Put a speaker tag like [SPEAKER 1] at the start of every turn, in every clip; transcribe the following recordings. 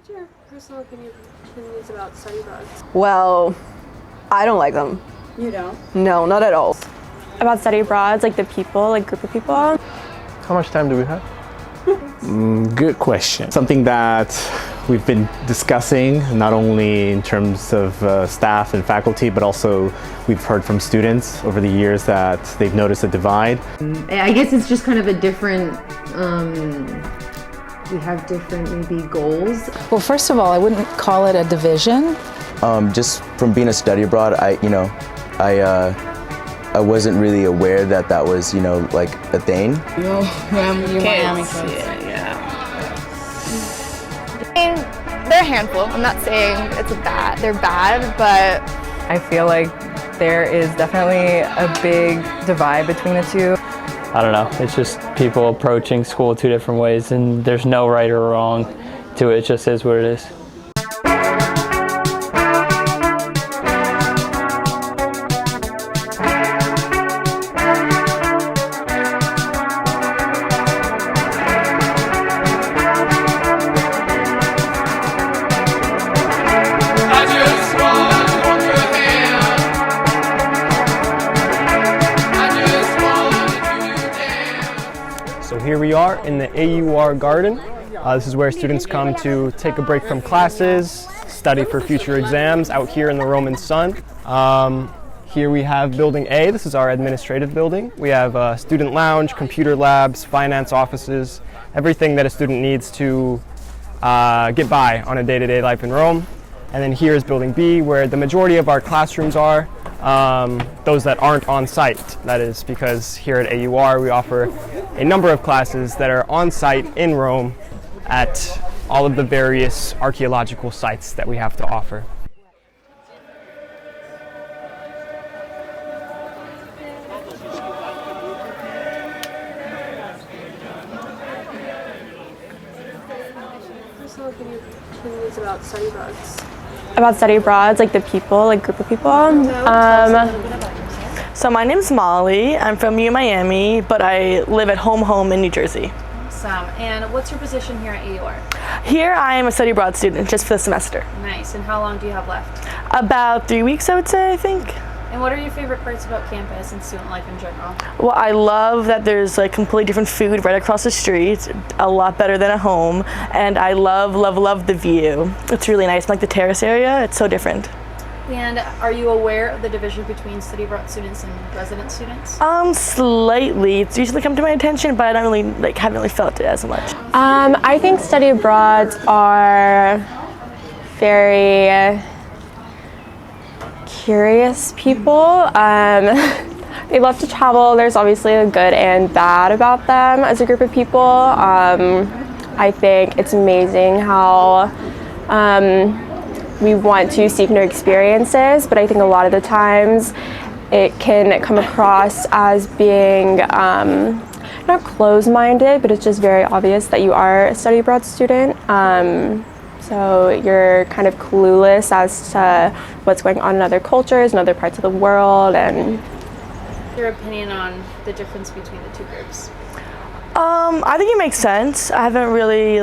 [SPEAKER 1] What's your personal opinions about study abroad?
[SPEAKER 2] Well, I don't like them.
[SPEAKER 1] You don't?
[SPEAKER 2] No, not at all.
[SPEAKER 3] About study abroad, like the people, like group of people.
[SPEAKER 4] How much time do we have?
[SPEAKER 5] Good question. Something that we've been discussing, not only in terms of staff and faculty, but also we've heard from students over the years that they've noticed a divide.
[SPEAKER 6] I guess it's just kind of a different, we have different maybe goals.
[SPEAKER 7] Well, first of all, I wouldn't call it a division.
[SPEAKER 8] Just from being a study abroad, I wasn't really aware that that was, like a thing.
[SPEAKER 9] Miami kids. Yeah. I mean, they're a handful. I'm not saying they're bad, but
[SPEAKER 10] I feel like there is definitely a big divide between the two.
[SPEAKER 11] I don't know, it's just people approaching school two different ways, and there's no right or wrong to it. It just is what it is.
[SPEAKER 4] So here we are in the AUR garden. This is where students come to take a break from classes, study for future exams out here in the Roman sun. Here we have building A. This is our administrative building. We have a student lounge, computer labs, finance offices, everything that a student needs to get by on a day-to-day life in Rome. And then here is building B, where the majority of our classrooms are, those that aren't on site. That is because here at AUR we offer a number of classes that are on site in Rome at all of the various archaeological sites that we have to offer.
[SPEAKER 1] Personal opinions about study abroads.
[SPEAKER 3] About study abroad, like the people, like group of people.
[SPEAKER 2] So my name's Molly. I'm from Miami, but I live at home in New Jersey.
[SPEAKER 1] Awesome. And what's your position here at AUR?
[SPEAKER 2] Here I am a study abroad student, just for the semester.
[SPEAKER 1] Nice. And how long do you have left?
[SPEAKER 2] About 3 weeks, I would say, I think.
[SPEAKER 1] And what are your favorite parts about campus and student life in general?
[SPEAKER 2] Well, I love that there's like completely different food right across the street, a lot better than at home, and I love the view. It's really nice, like the terrace area, it's so different.
[SPEAKER 1] And are you aware of the division between study abroad students and resident students?
[SPEAKER 2] Slightly. It's usually come to my attention, but I don't really haven't really felt it as much.
[SPEAKER 3] I think study abroads are very curious people. They love to travel. There's obviously a good and bad about them as a group of people. I think it's amazing how we want to seek new experiences, but I think a lot of the times it can come across as being not closed-minded, but it's just very obvious that you are a study abroad student. So you're kind of clueless as to what's going on in other cultures and other parts of the world. And
[SPEAKER 1] your opinion on the difference between the two groups?
[SPEAKER 2] I think it makes sense. I haven't really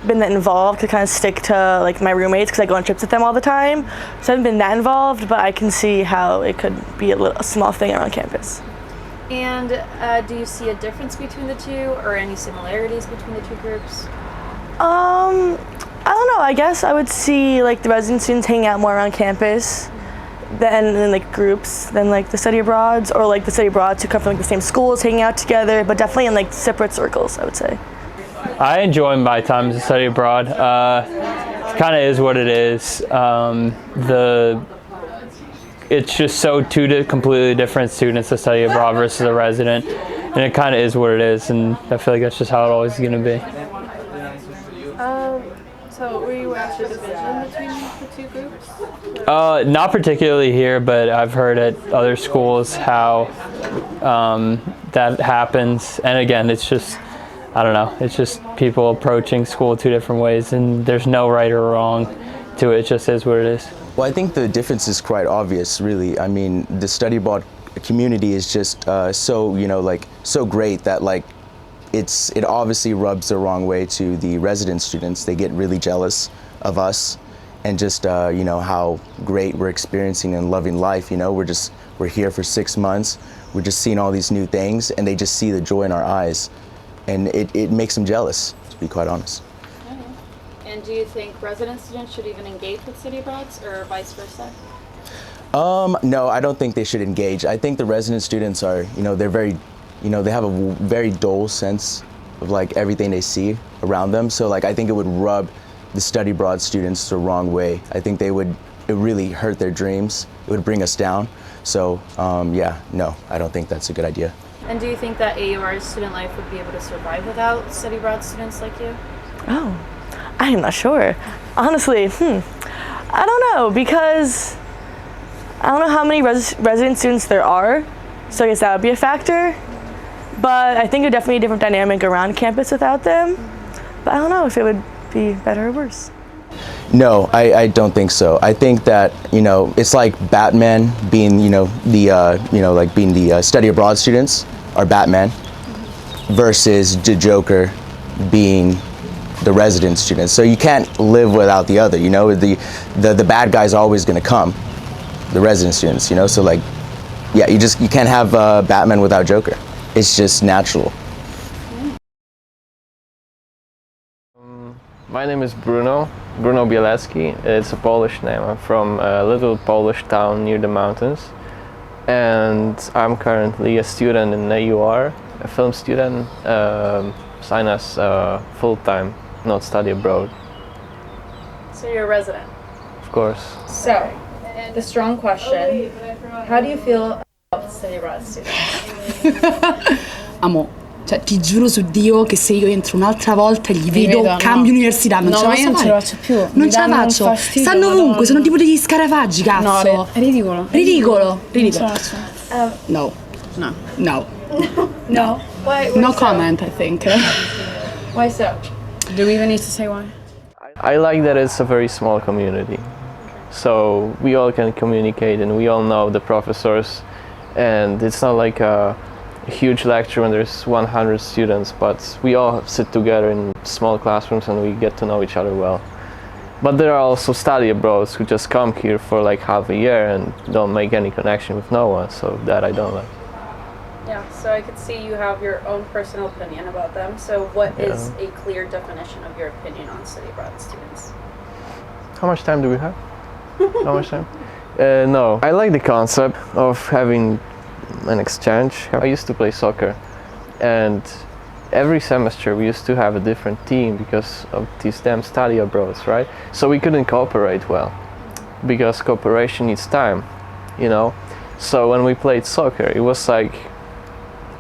[SPEAKER 2] been that involved to kind of stick to my roommates because I go on trips with them all the time. So I haven't been that involved, but I can see how it could be a small thing around campus.
[SPEAKER 1] And do you see a difference between the two or any similarities between the two groups?
[SPEAKER 2] I don't know. I guess I would see the resident students hang out more around campus than groups than the study abroads, or the study abroads who come from the same schools hanging out together, but definitely in separate circles, I would say.
[SPEAKER 11] I enjoy my time as a study abroad. It kind of is what it is. It's just so two completely different students to study abroad versus a resident, and it kind of is what it is, and I feel like that's just how it always is going to be.
[SPEAKER 1] So were you aware of the division between the two groups?
[SPEAKER 11] Not particularly here, but I've heard at other schools how that happens. And again, it's just, I don't know, it's just people approaching school two different ways, and there's no right or wrong to it. It just is what it is.
[SPEAKER 8] Well, I think the difference is quite obvious, really. I mean, the study abroad community is just so, so great that it obviously rubs the wrong way to the resident students. They get really jealous of us and just you know, how great we're experiencing and loving life. You know, we're here for 6 months. We're just seeing all these new things, and they just see the joy in our eyes, and it makes them jealous, to be quite honest.
[SPEAKER 1] And do you think resident students should even engage with city abroads, or vice versa?
[SPEAKER 8] No, I don't think they should engage. I think the resident students are, you know, they're very, you know, they have a very dull sense of like everything they see around them. So like, I think it would rub the study abroad students the wrong way. I think it would really hurt their dreams. It would bring us down. So yeah, no, I don't think that's a good idea.
[SPEAKER 1] And do you think that AUR's student life would be able to survive without study abroad students like you?
[SPEAKER 2] Oh, I'm not sure. Honestly, I don't know, because I don't know how many resident students there are, so I guess that would be a factor. But I think it would definitely be a different dynamic around campus without them. But I don't know if it would be better or worse.
[SPEAKER 8] No, I don't think so. I think that, you know, it's like Batman being, you know, like being the study abroad students are Batman versus the Joker being the resident students. So you can't live without the other, you know, the bad guy's always gonna come, the resident students, you know, so like, yeah, you can't have Batman without Joker. It's just natural.
[SPEAKER 12] My name is Bruno Bielecki. It's a Polish name. I'm from a little Polish town near the mountains. And I'm currently a student in AUR, a film student, signed as full-time, not study abroad.
[SPEAKER 1] So you're a resident?
[SPEAKER 12] Of course.
[SPEAKER 1] So, the strong question, how do you feel about study abroad students?
[SPEAKER 13] Amo, cioè ti giuro su Dio che se io entro un'altra volta li vedo, cambio università, non ce la
[SPEAKER 14] non ce la faccio più.
[SPEAKER 13] Non ce la faccio. Stanno ovunque, sono tipo degli scarafaggi, cazzo.
[SPEAKER 14] No, è ridicolo.
[SPEAKER 13] Ridicolo. Ridicolo.
[SPEAKER 14] No.
[SPEAKER 13] No. No.
[SPEAKER 1] No. Why
[SPEAKER 13] No
[SPEAKER 1] so?
[SPEAKER 13] comment, I think.
[SPEAKER 1] Why so?
[SPEAKER 14] Do we even need to say why?
[SPEAKER 12] I like that it's a very small community. So we all can communicate and we all know the professors, and it's not like a huge lecture when there's 100 students, but we all sit together in small classrooms and we get to know each other well. But there are also study abroads who just come here for like half a year and don't make any connection with no one, so that I don't like.
[SPEAKER 1] Yeah, so I could see you have your own personal opinion about them. So what is a clear definition of your opinion on study abroad students?
[SPEAKER 12] How much time do we have? How much time? No, I like the concept of having an exchange. I used to play soccer, and every semester we used to have a different team because of these damn study abroads, right? So we couldn't cooperate well because cooperation needs time, you know? So when we played soccer, it was like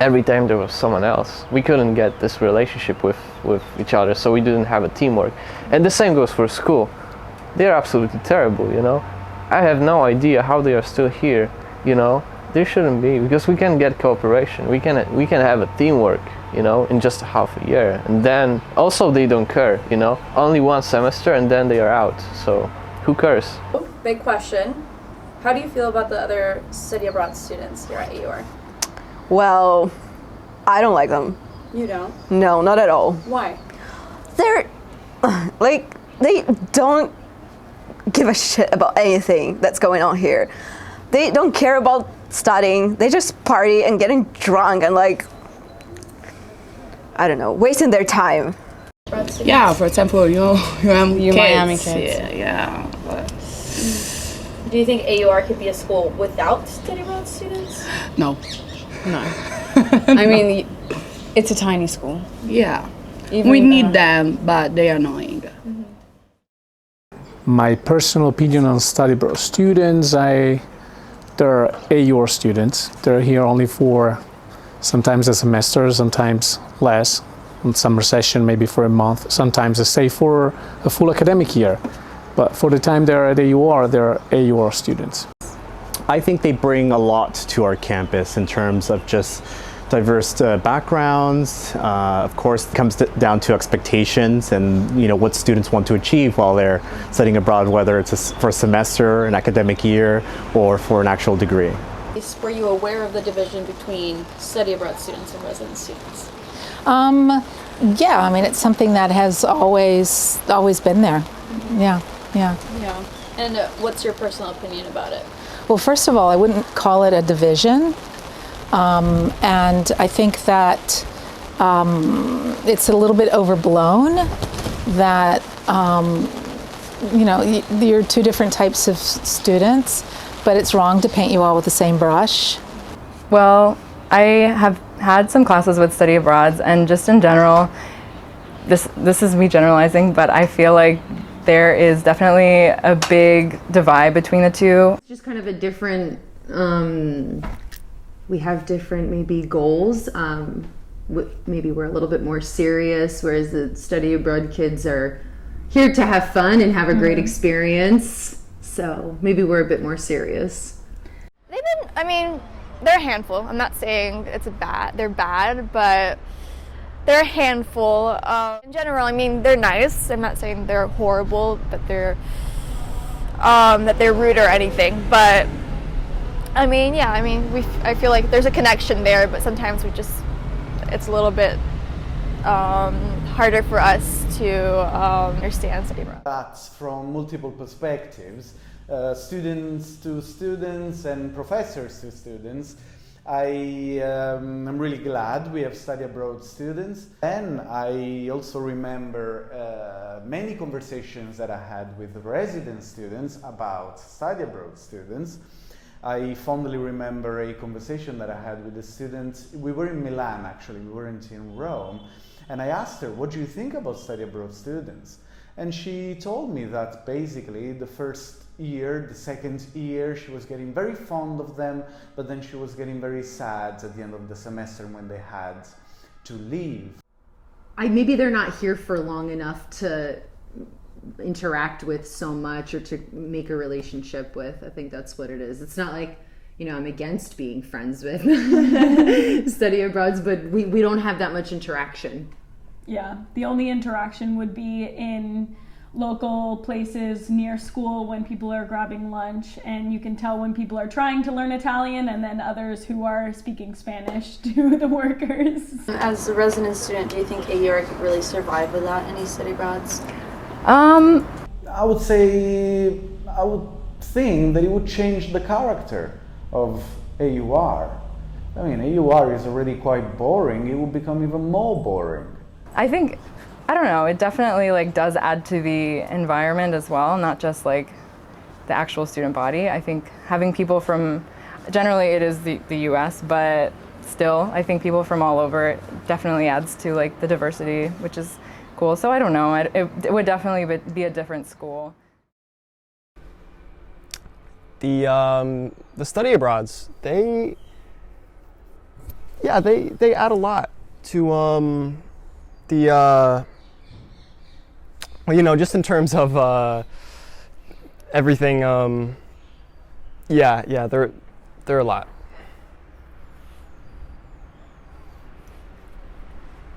[SPEAKER 12] every time there was someone else. We couldn't get this relationship with each other, so we didn't have a teamwork. And the same goes for school. They're absolutely terrible, you know? I have no idea how they are still here, you know? They shouldn't be, because we can get cooperation. We can have a teamwork, you know, in just half a year. And then also they don't care, you know? Only one semester and then they are out. So who cares?
[SPEAKER 1] Big question. How do you feel about the other study abroad students here at AUR?
[SPEAKER 15] Well, I don't like them.
[SPEAKER 1] You don't?
[SPEAKER 15] No, not at all.
[SPEAKER 1] Why?
[SPEAKER 15] They're like, they don't give a shit about anything that's going on here. They don't care about studying. They just party and getting drunk and like, I don't know, wasting their time.
[SPEAKER 13] Yeah, for example, you
[SPEAKER 14] Miami kids.
[SPEAKER 13] Yeah. But
[SPEAKER 1] Do you think AUR could be a school without study abroad students?
[SPEAKER 13] no.
[SPEAKER 14] No. I mean, it's a tiny school.
[SPEAKER 13] Yeah.
[SPEAKER 14] Even,
[SPEAKER 13] we need them, but they are annoying.
[SPEAKER 16] My personal opinion on study abroad students, they're AUR students. They're here only for sometimes a semester, sometimes less. In summer session, maybe for a month. Sometimes they stay for a full academic year. But for the time they're at AUR, they're AUR students.
[SPEAKER 5] I think they bring a lot to our campus in terms of just diverse backgrounds. Of course, it comes down to expectations and what students want to achieve while they're studying abroad, whether it's for a semester, an academic year, or for an actual degree.
[SPEAKER 1] Were you aware of the division between study abroad students and resident students?
[SPEAKER 7] Yeah, I mean, it's something that has always been there. Yeah.
[SPEAKER 1] Yeah. And what's your personal opinion about it?
[SPEAKER 7] Well, first of all, I wouldn't call it a division. And I think that it's a little bit overblown that, you're two different types of students, but it's wrong to paint you all with the same brush.
[SPEAKER 10] Well, I have had some classes with study abroads, and just in general, this is me generalizing, but I feel like there is definitely a big divide between the two.
[SPEAKER 6] It's just kind of a different, we have different maybe goals. Maybe we're a little bit more serious, whereas the study abroad kids are here to have fun and have a great experience. So maybe we're a bit more serious.
[SPEAKER 9] They're a handful. I'm not saying they're bad, but they're a handful. In general, they're nice. I'm not saying they're horrible, that they're rude or anything. But I feel like there's a connection there, but sometimes it's a little bit harder for us to understand study abroad.
[SPEAKER 17] That's from multiple perspectives. Students to students and professors to students. I am really glad we have study abroad students. And I also remember many conversations that I had with resident students about study abroad students. I fondly remember a conversation that I had with a student. We were in Milan, actually, we weren't in Rome. And I asked her, what do you think about study abroad students? And she told me that basically the first year, the second year, she was getting very fond of them, but then she was getting very sad at the end of the semester when they had to leave.
[SPEAKER 6] Maybe they're not here for long enough to interact with so much or to make a relationship with. I think that's what it is. It's not like, I'm against being friends with study abroads, but we don't have that much interaction.
[SPEAKER 18] Yeah, the only interaction would be in local places near school when people are grabbing lunch, and you can tell when people are trying to learn Italian and then others who are speaking Spanish to the workers.
[SPEAKER 1] As a resident student, do you think AUR could really survive without any study abroads?
[SPEAKER 17] I would think that it would change the character of AUR. AUR is already quite boring. It would become even more boring.
[SPEAKER 10] I don't know, it definitely does add to the environment as well, not just the actual student body. I think having people from, generally it is the US, but still I think people from all over definitely adds to the diversity, which is cool. So I don't know, it would definitely be a different school.
[SPEAKER 4] The study abroads, they add a lot to just in terms of everything, they're a lot.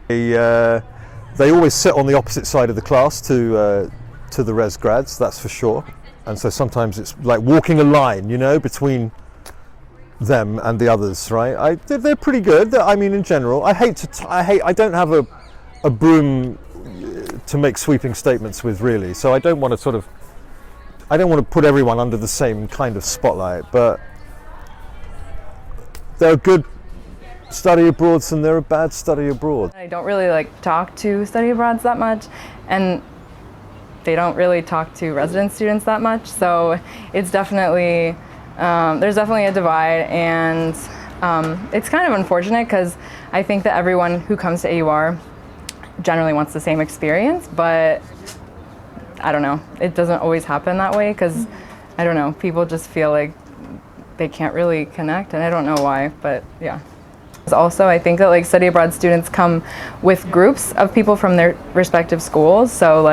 [SPEAKER 19] They always sit on the opposite side of the class to the res grads, that's for sure. And so sometimes it's like walking a line, between them and the others, right? They're pretty good. In general, I don't have a broom to make sweeping statements with, really. So I don't want to put everyone under the same kind of spotlight, but there are good study abroads and there are bad study abroad.
[SPEAKER 10] I don't really talk to study abroads that much, and they don't really talk to resident students that much. So it's definitely, there's definitely a divide, and it's kind of unfortunate because I think that everyone who comes to AUR generally wants the same experience, but I don't know, it doesn't always happen that way because, I don't know, people just feel like they can't really connect, and I don't know why, but yeah. Also, I think that study abroad students come with groups of people from their respective schools, so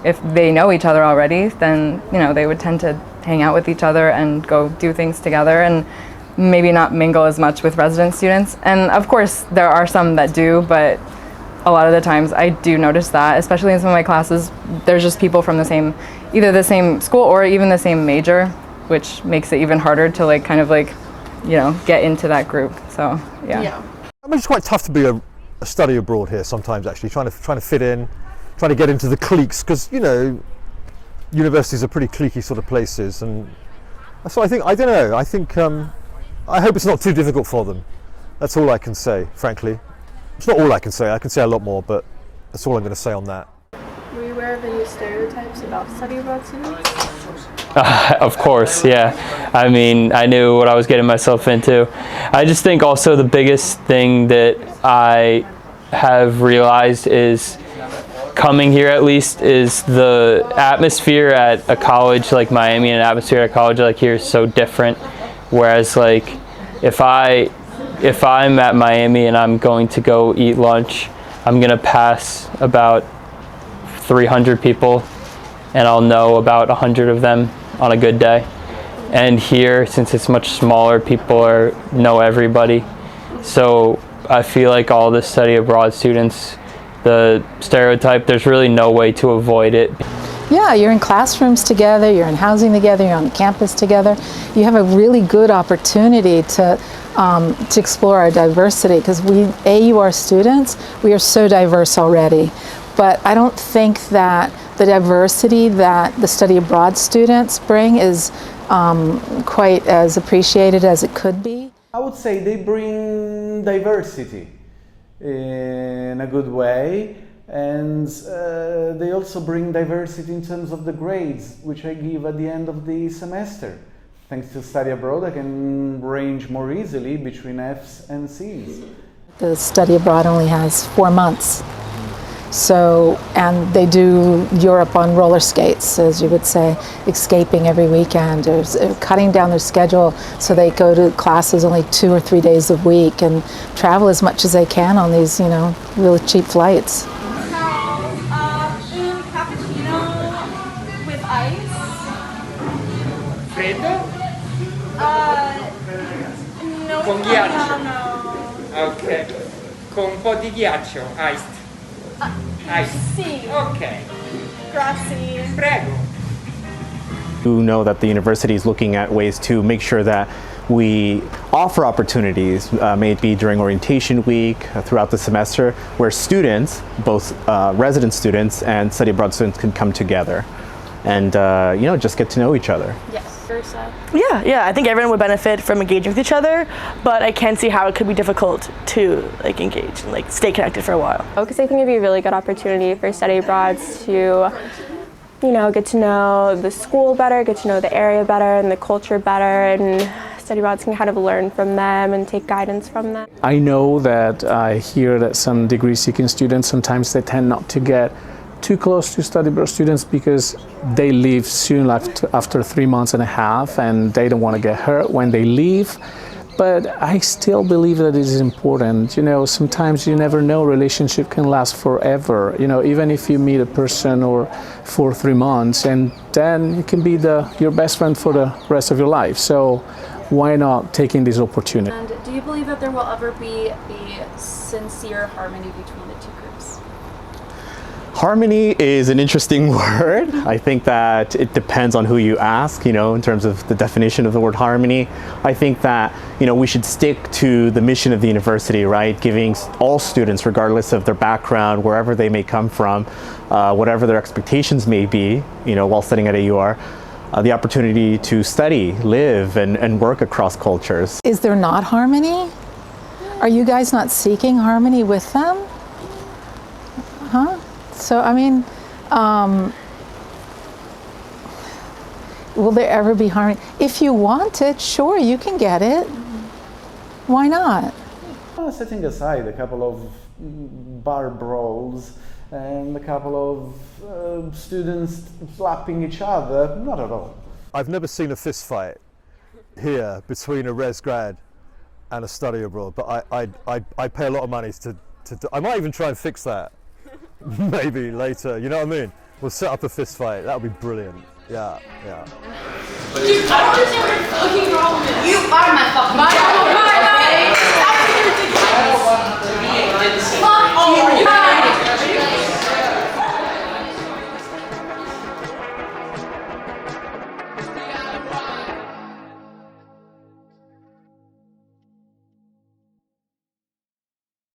[SPEAKER 10] if they know each other already, then they would tend to hang out with each other and go do things together and maybe not mingle as much with resident students. And of course there are some that do, but a lot of the times I do notice that, especially in some of my classes, there's just people from either the same school or even the same major, which makes it even harder to get into that group. So yeah.
[SPEAKER 19] It's quite tough to be a study abroad here sometimes, actually, trying to fit in, trying to get into the cliques, because, you know, universities are pretty cliquey sort of places, and so I think, I don't know, I think, I hope it's not too difficult for them. That's all I can say, frankly. It's not all I can say a lot more, but that's all I'm going to say on that.
[SPEAKER 1] Were you aware of any stereotypes about study abroad students?
[SPEAKER 11] Of course, yeah. I mean, I knew what I was getting myself into. I just think also the biggest thing that I have realized is, coming here at least, is the atmosphere at a college like Miami and atmosphere at a college like here is so different. Whereas like if I'm at Miami and I'm going to go eat lunch, I'm gonna pass about 300 people and I'll know about 100 of them on a good day. And here, since it's much smaller, people know everybody. So I feel like all the study abroad students, the stereotype, there's really no way to avoid it.
[SPEAKER 7] Yeah, you're in classrooms together, you're in housing together, you're on campus together. You have a really good opportunity to explore our diversity, because we AUR students, we are so diverse already. But I don't think that the diversity that the study abroad students bring is quite as appreciated as it could be.
[SPEAKER 17] I would say they bring diversity in a good way, and they also bring diversity in terms of the grades, which I give at the end of the semester. Thanks to study abroad, I can range more easily between F's and C's.
[SPEAKER 7] The study abroad only has 4 months. So, and they do Europe on roller skates, as you would say, escaping every weekend, or cutting down their schedule so they go to classes only 2 or 3 days a week and travel as much as they can on these, you know, really cheap flights.
[SPEAKER 20] Cappuccino with ice.
[SPEAKER 21] Freddo?
[SPEAKER 20] No.
[SPEAKER 21] Con ghiaccio?
[SPEAKER 20] No.
[SPEAKER 21] Ok. Con un po' di ghiaccio, iced.
[SPEAKER 20] Sì.
[SPEAKER 21] Ok.
[SPEAKER 20] Grazie.
[SPEAKER 21] Prego.
[SPEAKER 5] You know that the university is looking at ways to make sure that we offer opportunities, may it be during orientation week, throughout the semester, where students, both resident students and study abroad students, can come together and you know, just get to know each other.
[SPEAKER 1] Yes.
[SPEAKER 2] Yeah, I think everyone would benefit from engaging with each other, but I can see how it could be difficult to like engage and like stay connected for a while.
[SPEAKER 3] Because I think it'd be a really good opportunity for study abroads to, you know, get to know the school better, get to know the area better and the culture better, and study abroads can kind of learn from them and take guidance from them.
[SPEAKER 16] I know that I hear that some degree-seeking students, sometimes they tend not to get too close to study abroad students because they leave soon after 3 months and a half, and they don't want to get hurt when they leave. But I still believe that it is important. You know, sometimes you never know, relationship can last forever. You know, even if you meet a person or for 3 months, and then it can be your best friend for the rest of your life. So why not taking this opportunity?
[SPEAKER 1] And do you believe that there will ever be a sincere harmony between the two groups?
[SPEAKER 5] Harmony is an interesting word. I think that it depends on who you ask, you know, in terms of the definition of the word harmony. I think that, you know, we should stick to the mission of the university, right? Giving all students, regardless of their background, wherever they may come from, whatever their expectations may be, you know, while studying at AUR, the opportunity to study, live, and work across cultures.
[SPEAKER 7] Is there not harmony? Are you guys not seeking harmony with them? Huh? So, I mean, will there ever be harmony? If you want it, sure, you can get it. Why not?
[SPEAKER 17] Setting aside a couple of bar brawls and a couple of students slapping each other, not at all.
[SPEAKER 19] I've never seen a fist fight here between a res grad and a study abroad, but I'd pay a lot of money to I might even try and fix that. Maybe later, you know what I mean? We'll set up a fist fight. That would be brilliant. Yeah.
[SPEAKER 20] Dude, I don't understand what your fucking problem is. You are my fucking problem. Stop being ridiculous.